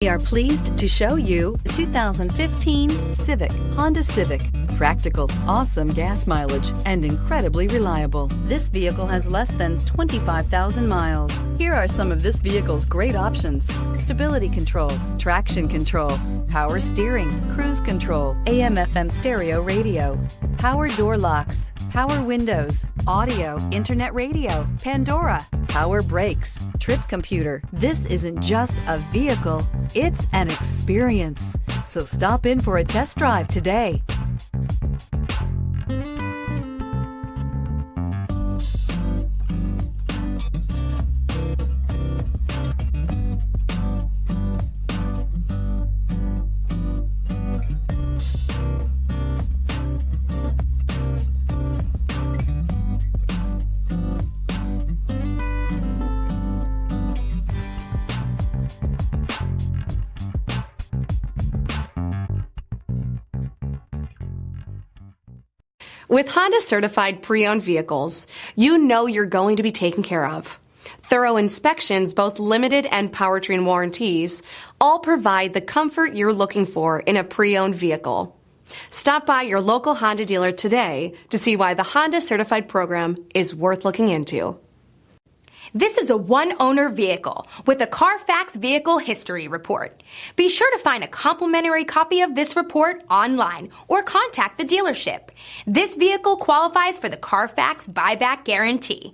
We are pleased to show you the 2015 Civic, Honda Civic. Practical, awesome gas mileage, and incredibly reliable. This vehicle has less than 25,000 miles. Here are some of this vehicle's great options: stability control, traction control, power steering, cruise control, AM/FM stereo radio, power door locks, power windows, audio, internet radio, Pandora, power brakes, trip computer. This isn't just a vehicle, it's an experience. So stop in for a test drive today. With Honda certified pre-owned vehicles, you know you're going to be taken care of. Thorough inspections, both limited and powertrain warranties, all provide the comfort you're looking for in a pre-owned vehicle. Stop by your local Honda dealer today to see why the Honda certified program is worth looking into. This is a one-owner vehicle with a CARFAX Vehicle History Report. Be sure to find a complimentary copy of this report online or contact the dealership. This vehicle qualifies for the CARFAX Buyback Guarantee.